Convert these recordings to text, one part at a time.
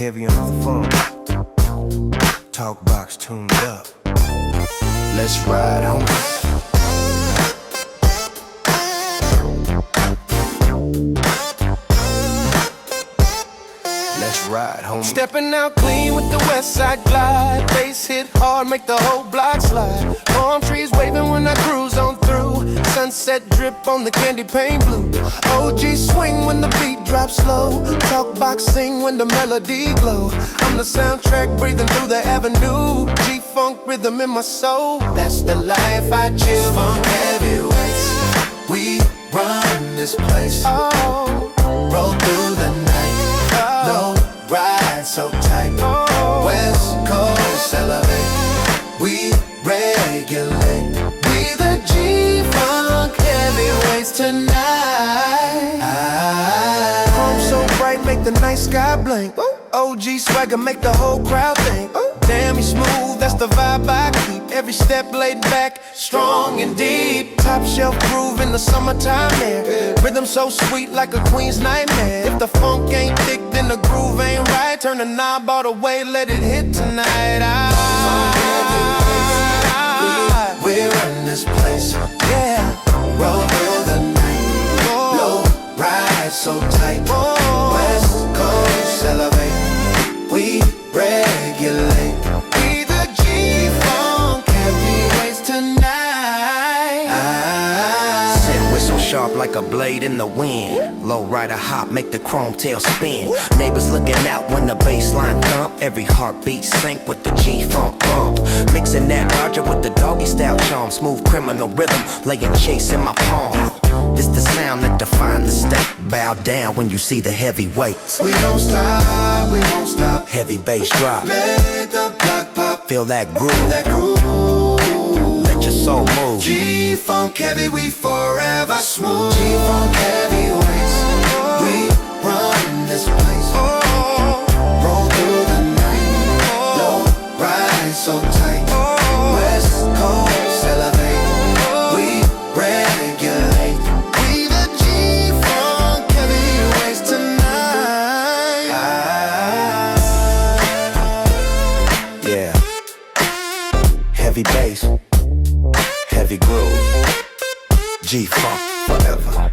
heavy on the phone. Talk box tuned up. Let's ride home. Let's ride home. Stepping out clean with the west side glide. Bass hit hard, make the whole block slide. Palm trees waving when I cruise on through. Sunset drip on the candy paint blue. OG swing when the beat drops slow. Talk box sing when the melody glow. I'm the soundtrack breathing through the avenue. G-funk rhythm in my soul. That's the life I choose. Funk heavyweights, we run this place. Oh, roll through the night. No ride so tight. West Coast elevate, we regulate. We the G-funk heavyweights tonight. Chrome so bright, make the night sky blink. OG swagger make the whole crowd think. Damn, he's smooth, that's the vibe I keep. Every step laid back, strong and deep. Top shelf groove in the summertime air. Rhythm so sweet like a queen's nightmare. If the funk ain't thick, then the groove ain't right. Turn the knob all the way, let it hit tonight. We run this place, yeah. Roll through the night, low ride so tight. West Coast elevate, we regulate. We the G-funk heavyweights tonight. Sit whistle sharp like a blade in the wind. Low rider hop, make the chrome tail spin. Neighbors looking out when the bass line thump. Every heartbeat sync with the G-funk bump. Mixing that Roger with the doggy style charm. Smooth criminal rhythm, laying chase in my palm. It's the sound that defines the state. Bow down when you see the heavyweights. We don't stop, we won't stop. Heavy bass drop, Let the block pop. feel that groove, That groove. let your soul move. G-funk heavy, we forever smooth. G-funk heavyweights, we run this place. Roll through the night, low ride so tight. West Coast elevate, we regulate. We the G-funk heavyweights tonight. Yeah, heavy bass, heavy groove, G-funk forever.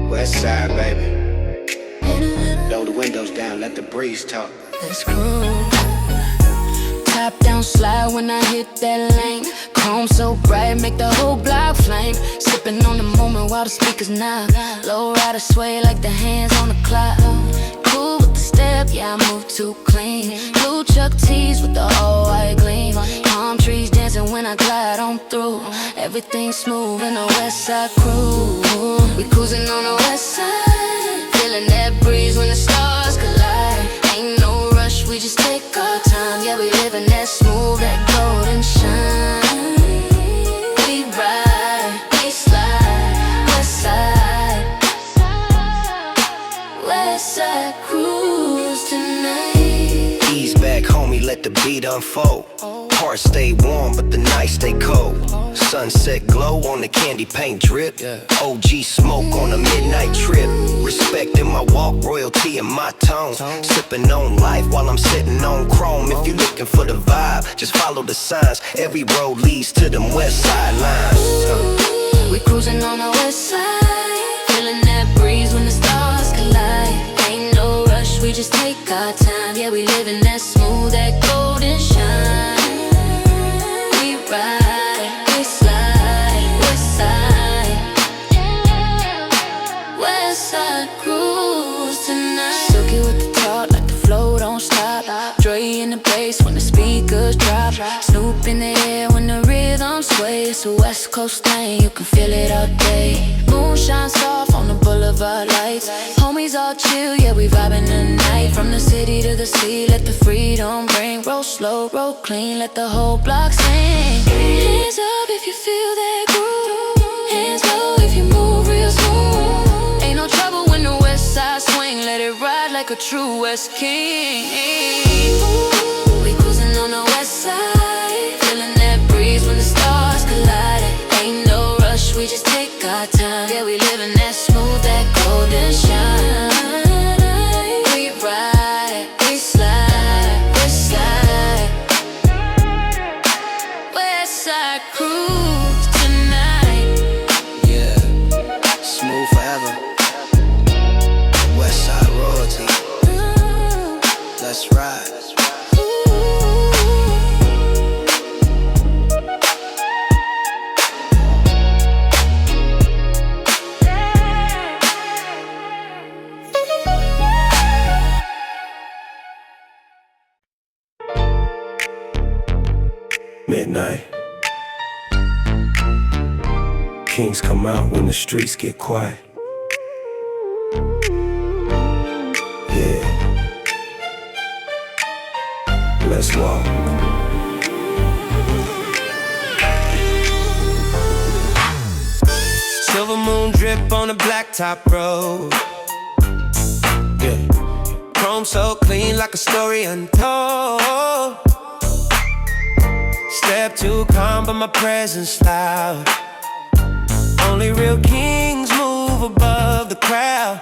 West side, baby. Roll the windows down, let the breeze talk. Let's groove. Top down slide when I hit that lane. Chrome so bright, make the whole block flame. Sipping on the moment while the speakers knock. Low rider sway like the hands on the clock. Cool with the step, yeah, I move too clean. Blue Chuck tees with the all white gleam. Palm trees dancing when I glide on through. Everything smooth in the west side crew. We cruising on the west side, feeling that breeze when the stars collide. Ain't no rush, we just take our time. Yeah, we living that smooth, that golden shine. We ride, we slide, west side. West side cruise tonight. Ease back, homie, let the beat unfold. Heart stay warm, but the night stay cold. Sunset glow on the candy paint drip. OG smoke on a midnight trip. Respect in my walk, royalty in my tone. Sipping on life while I'm sitting on chrome. If you looking for the vibe, just follow the signs. Every road leads to them west side lines. We cruising on the west side, feeling that breeze when the stars collide. Ain't no rush, we just take our time. Yeah, we living that smooth, that golden shine. We ride, we slide, west side. West side cruise tonight. Silky with the talk, like the flow don't stop. Dre in the bass when the speakers drop. Snoop in the air when the rhythm sway. It's a West Coast thing, you can feel it all day. Moonshine soft on the boulevard lights. Homies homies all chill, yeah, we vibing tonight. From the city to the sea, let the freedom ring. Roll slow, roll clean, let the whole block sing. Hands up if you feel that groove. Hands low if you move real smooth. Ain't no trouble when the west side swing. Let it ride like a true West King. We cruising on the west side, feeling that breeze when the stars collide. Ain't no rush, we just take our time. Yeah, we living that smooth, that golden shine. We ride, we slide, west side. West side cruise tonight. Yeah, smooth forever. West side royalty. Let's ride. Midnight. Kings come out when the streets get quiet. Yeah. Let's walk. Silver moon drip on the blacktop road. Yeah. Chrome so clean like a story untold. Step too calm, but my presence loud. Only real kings move above the crowd.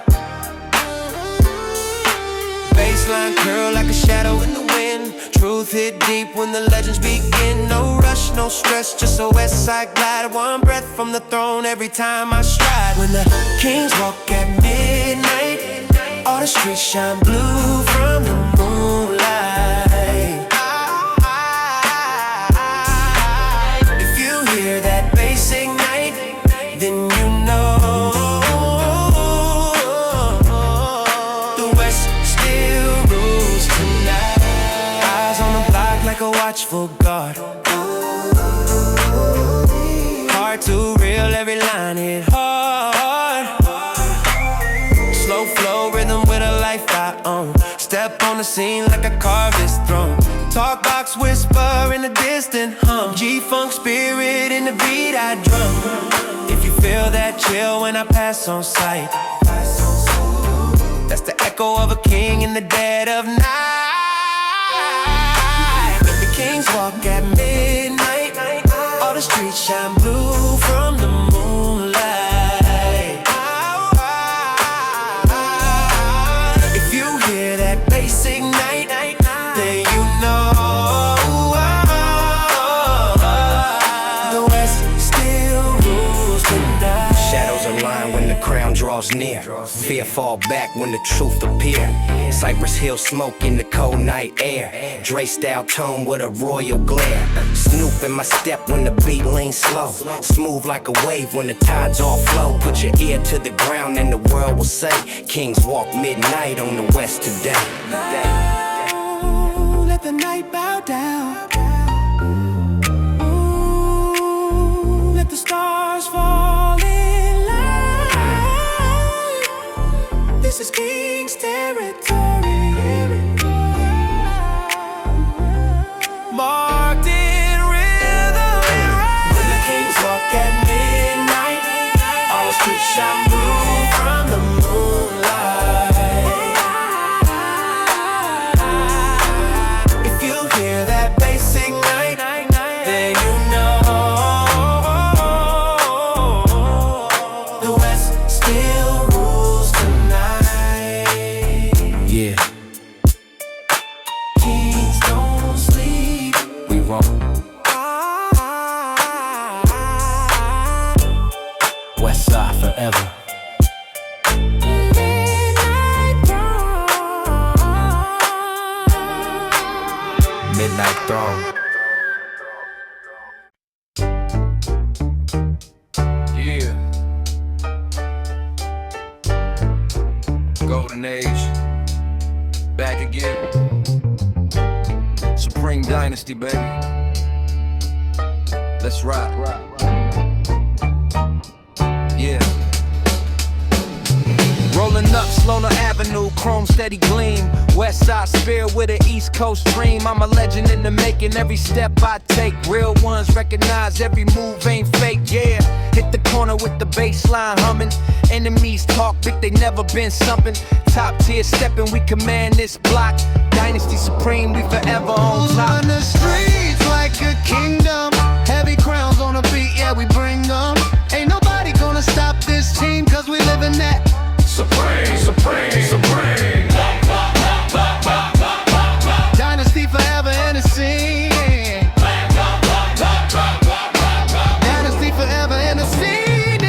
Baseline curl like a shadow in the wind. Truth hit deep when the legends begin. No rush, no stress, just a west side glide. One breath from the throne every time I stride. When the kings walk at midnight, all the streets shine blue from the moonlight. If you hear that bass ignite, then you know the West still rules tonight. Eyes on the block like a watchful guard. Hard to real, every line hit hard. Slow flow rhythm with a life I own. Step on the scene like I carved this throne. Talk box whisper in the distant hum. G-funk spirit in the beat I drum. If you feel that chill when I pass on sight, that's the echo of a king in the dead of night. When the kings walk at midnight, all the streets shine blue from the moonlight. If you hear that bass ignite, then you know the West still rules tonight. Shadows align when the crown draws near. Fear fall back when the truth appear. Cypress Hill smoke in the cold night air. Dre style tone with a royal glare. Snoop in my step when the beat leans slow. Smooth like a wave when the tides all flow. Put your ear to the ground and the world will say, kings walk midnight on the west today. Ooh, let the night bow down. Ooh, let the stars fall in line. This is King's territory. Marked in rhythm and rhyme. When the kings walk at midnight, all the streets shine blue from the moonlight. If you hear that bass ignite, then you know the West still rules tonight. Yeah, Kings don't sleep. we won't. West side forever. Midnight Throne. Yeah. Golden Age. Back again. Supreme Dynasty, baby. Let's rock. Yeah. Rolling Pulling up Sloner Avenue, chrome steady gleam. West side spirit with an East Coast dream. I'm a legend in the making, every step I take. Real ones recognize every move ain't fake, yeah. Hit the corner with the bass line humming. Enemies talk big, they never been something. Top tier stepping, we command this block. Dynasty supreme, we forever on top. Run the streets like a kingdom. Heavy crowns on the beat, yeah, we bring them. Ain't nobody gonna stop this team, cause we live in that Supreme, supreme, supreme. Dynasty forever in the scene. Dynasty forever in the scene.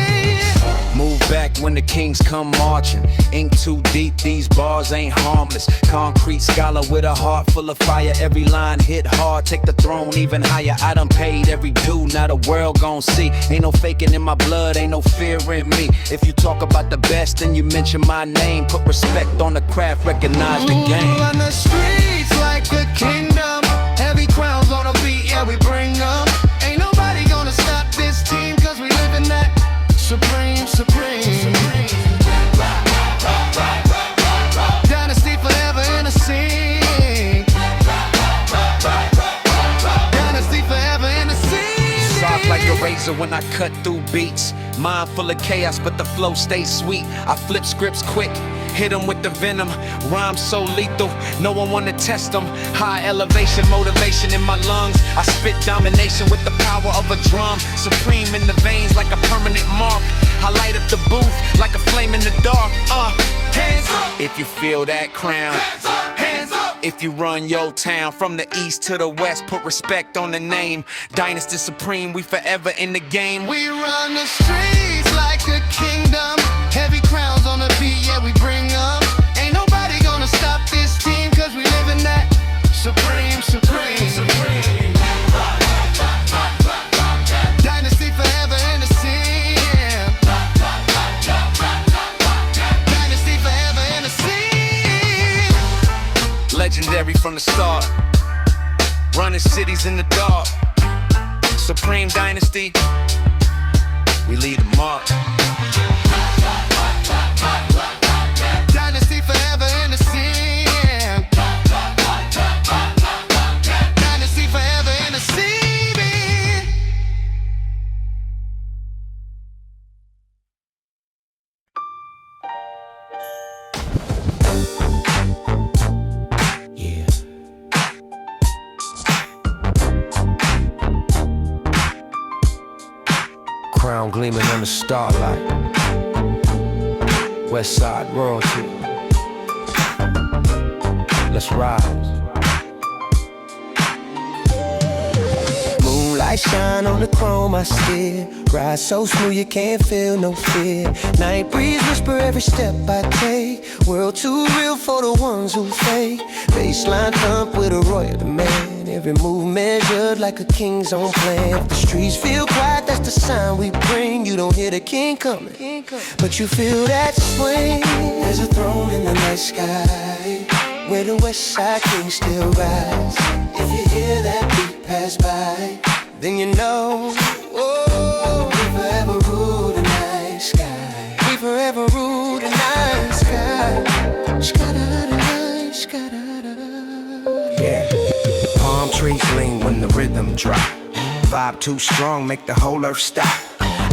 Move back when the kings come marching. Ink too deep, these bars ain't harmless. Concrete scholar with a heart full of fire. Every line hit hard, take the throne even higher. I done paid every due, now the world gon' see. Ain't no faking in my blood, ain't no fear in me. If you talk about the best, then you mention my name. Put respect on the craft, recognize the game. Run the streets like a kingdom. Heavy crowns on the beat, yeah, we bring them. Ain't nobody gonna stop this team, cause we live in that supreme, supreme. Dynasty forever in the scene. Dynasty forever in the scene. Soft like a razor when I cut through beats. Mind full of chaos, but the flow stays sweet. I flip scripts quick, hit them with the venom. Rhymes so lethal, no one wanna test them. High elevation, motivation in my lungs. I spit domination with the power of a drum. Supreme in the veins like a permanent mark. I light up the booth like a flame in the dark. Hands up if you feel that crown. Hands up, hands up if you run your town. From the east to the west, put respect on the name. Dynasty supreme, we forever in the game. We run the streets like a kingdom. Heavy crowns on the beat, yeah, we bring them. Ain't nobody gonna stop this team, cause we live in that supreme, supreme, supreme. Dynasty forever in the scene. Dynasty forever in the scene. Legendary from the start, running cities in the dark. Supreme Dynasty, we lead the march. Dynasty forever in the scene. Dynasty forever in the scene. Yeah. Crown gleaming on the starlight. West side royalty. Let's rise. Moonlight shine on the chrome I steer. Ride so smooth you can't feel no fear. Night breeze whisper every step I take. World too real for the ones who fake. Baseline thump with a royal demand. Every move measured like a king's own plan. If the streets feel quiet, that's the sign we bring. You don't hear the king coming, but you feel that swing. There's a throne in the night sky, where the west side kings still rise. If you hear that beat pass by, then you know, oh, we forever rule the night sky. We forever rule the night sky. Ska-da-da-da, ska-da-da-da. Yeah. Palm trees lean when the rhythm drop. Vibe too strong, make the whole earth stop.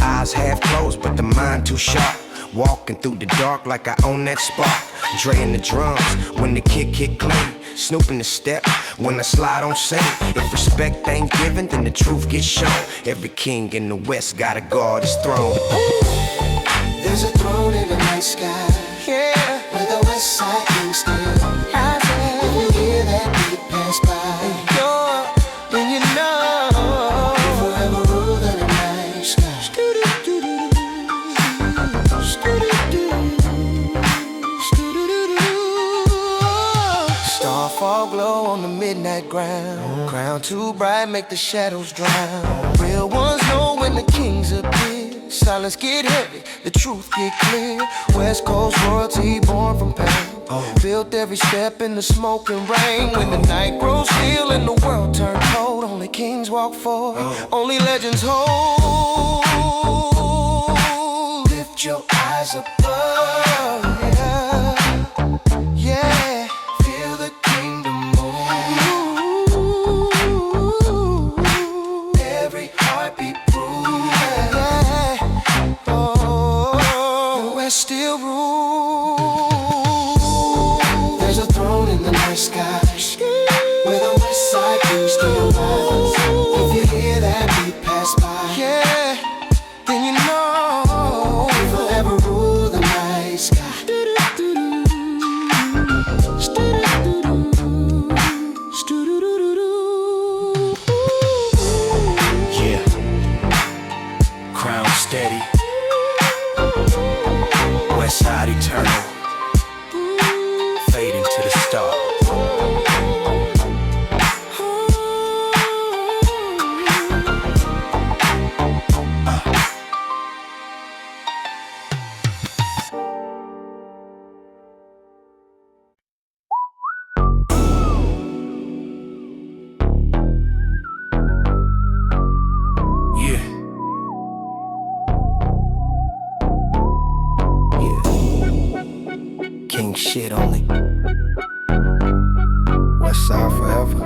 Eyes half closed, but the mind too sharp. Walking through the dark like I own that spark. Dre in the drums when the kick hit clean. Snoop in the step when I slide on scene. If respect ain't given, then the truth gets shown. Every king in the west gotta guard his throne. There's a throne in the night sky, yeah, where the west side kings still rise. If you hear that beat pass by, then you know we forever rule the night sky. Starfall glow on the midnight ground. Crown too bright, make the shadows drown. Real ones know when the kings appear. Silence get heavy, the truth get clear. West Coast royalty born from pain. Built every step in the smoke and rain. When the night grows still and the world turns cold, only kings walk forward, only legends hold. Lift your eyes above, yeah. shit only. West side forever.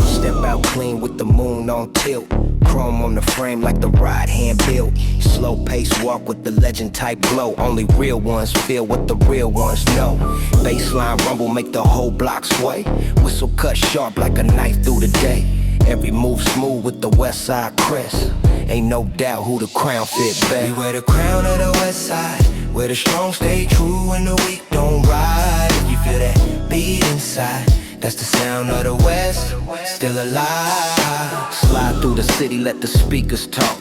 Step out clean with the moon on tilt. Chrome on the frame like the ride hand built. Slow pace walk with the legend type glow. Only real ones feel what the real ones know. Baseline rumble make the whole block sway. Whistle cut sharp like a knife through the day. Every move smooth with the west side crest. Ain't no doubt who the crown fit best. We wear the crown of the west side, where the strong stay true and the weak don't ride. If you feel that beat inside, that's the sound of the west, still alive. Slide through the city, let the speakers talk.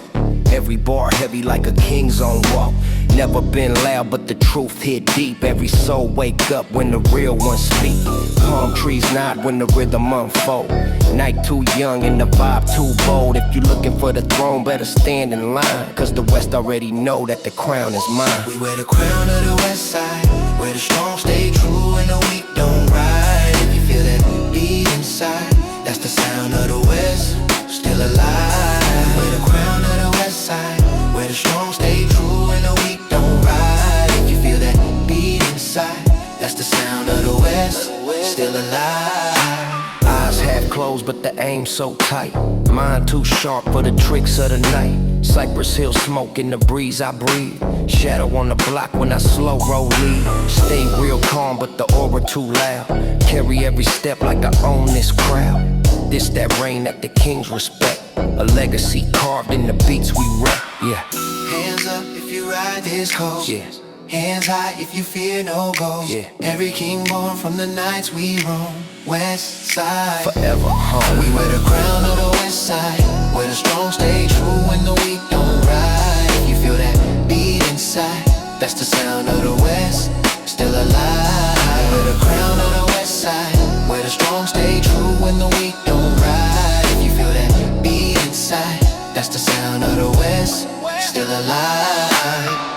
Every bar heavy like a king's own walk. Never been loud, but the truth hit deep. Every soul wake up when the real ones speak. Palm trees nod when the rhythm unfold. Night too young and the vibe too bold. If you looking for the throne, better stand in line, cause the West already know that the crown is mine. We wear the crown of the west side, where the strong stay true and the weak don't ride. If you feel that beat inside, that's the sound of the west, still alive. We're the crown of the west side, where the strong stay true and the weak don't ride. If you feel that beat inside, that's the sound of the west, still alive. Eyes half closed but the aim so tight. Mind too sharp for the tricks of the night. Cypress Hill smoke in the breeze I breathe. Shadow on the block when I slow roll lead. Stay real calm but the aura too loud. Carry every step like I own this crowd. This that reign that the kings respect. A legacy carved in the beats we rap. Yeah. Hands up if you ride this coast. Yeah. Hands high if you fear no ghost. Yeah. Every king born from the nights we roam. West side forever home. We wear the crown of the west side, where the strong stay true and the weak don't ride. If you feel that beat inside, that's the sound of the west, still alive. Wear the crown of the west side, where the strong stay true and the weak don't ride. If you feel that beat inside, that's the sound of the west, still alive.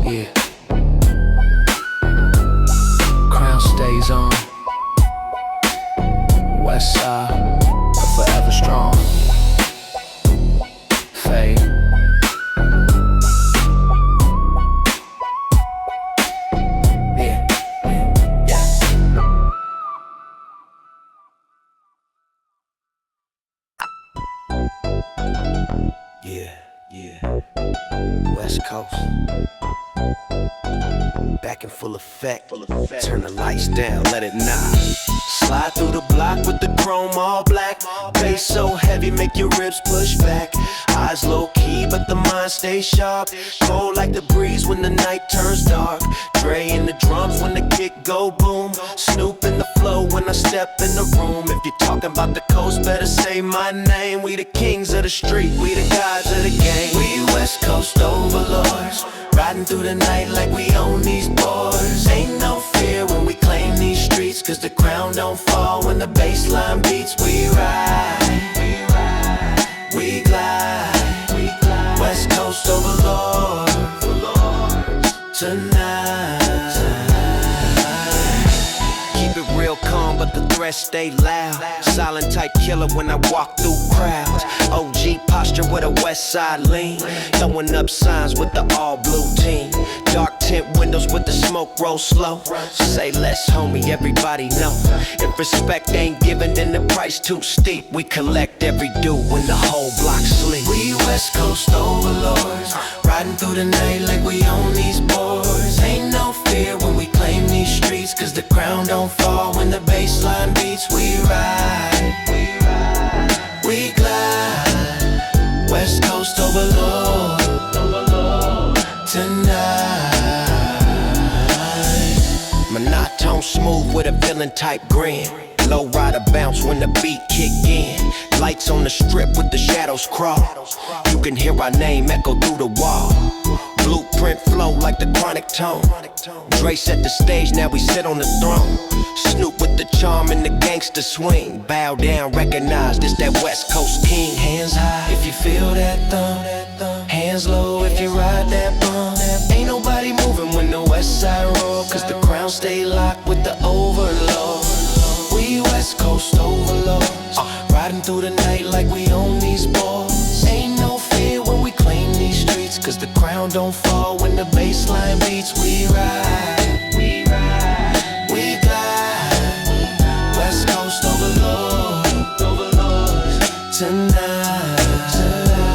Yeah. Crown stays on. West side, forever strong. Fade. Yeah. Yeah. West Coast. Back in full effect. Turn the lights down, let it knock. Slide through the block with the chrome all black. Bass so heavy, make your ribs push back. Eyes low key, but the mind stays sharp. Cold like the breeze when the night turns dark. Dre in the drums when the kick go boom. Snoop in the flow when I step in the room. If you're talking about the coast, better say my name. We the kings of the street, we the gods of the game. We West Coast overlords, riding through the night like we own these boards. Ain't no fear when we claim these streets, cause the crown don't fall when the bassline beats. We ride, we glide, West Coast overlords, tonight. Keep it real calm but the threats stay loud. Silent type killer when I walk through crowds. OG posture with a west side lean. Throwing up signs with the all blue team. Dark tint windows with the smoke roll slow. Say less homie, everybody know. If respect ain't given then the price too steep. We collect every due when the whole block sleep. We West Coast overlords, riding through the night like we own these boards. Ain't no fear when we claim these streets, cause the crown don't fall when the bassline beats. We ride, we glide, West Coast overlord, tonight. Monotone smooth with a villain type grin. Low rider bounce when the beat kick in. Lights on the strip with the shadows crawl. You can hear our name echo through the wall. Blueprint flow like the chronic tone. Dre set the stage, now we sit on the throne. Snoop with the charm and the gangster swing. Bow down, recognize this that West Coast king. Hands high if you feel that thump. Hands low if you ride that bump. Ain't nobody moving when the west side roll, cause the crown stay locked with the overlord. We West Coast overlords, riding through the night like we own these boards. Ain't no fear when we claim these streets, cause the crown down, don't fall when the bassline beats. We ride, we ride, we glide. West Coast overlord, overlords tonight, tonight.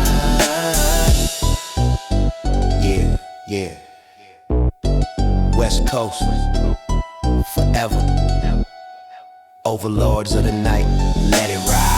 Yeah. West Coast, forever. Overlords of the night, let it ride.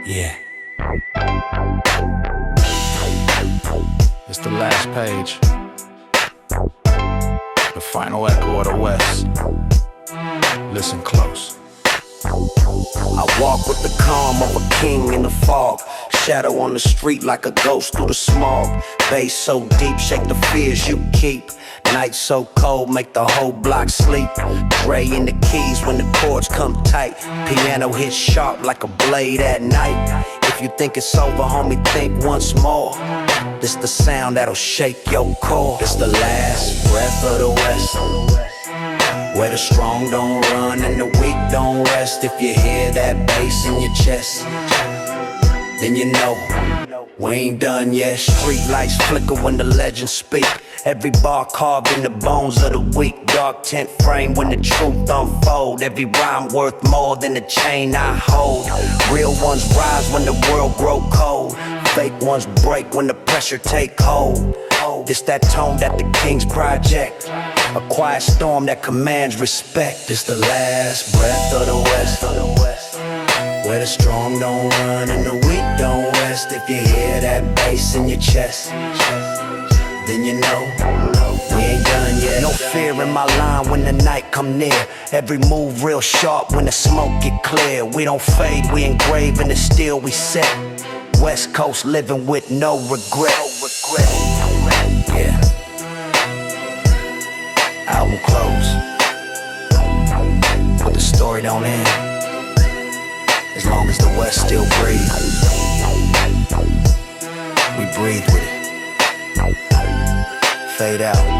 Yeah. It's the last page, the final echo of the West. Listen close. I walk with the calm of a king in the fog. Shadow on the street like a ghost through the smog. Bass so deep, shake the fears you keep. Night so cold, make the whole block sleep. Gray in the keys when the chords come tight. Piano hits sharp like a blade at night. If you think it's over, homie, think once more. This the sound that'll shake your core. This the last breath of the West, where the strong don't run and the weak don't rest. If you hear that bass in your chest, then you know we ain't done yet. Street lights flicker when the legends speak. Every bar carved in the bones of the weak. Dark tent frame when the truth unfold. Every rhyme worth more than the chain I hold. Real ones rise when the world grow cold. Fake ones break when the pressure take hold. This that tone that the King's project. A quiet storm that commands respect. This the last breath of the West, where the strong don't run and the weak don't rest. If you hear that bass in your chest, then you know we ain't done yet. No fear in my line when the night come near. Every move real sharp when the smoke get clear. We don't fade, we engrave in the steel we set. West Coast living with no regret. Yeah. Album close, but the story don't end. As long as the West still breathes, we breathe with it. Fade out.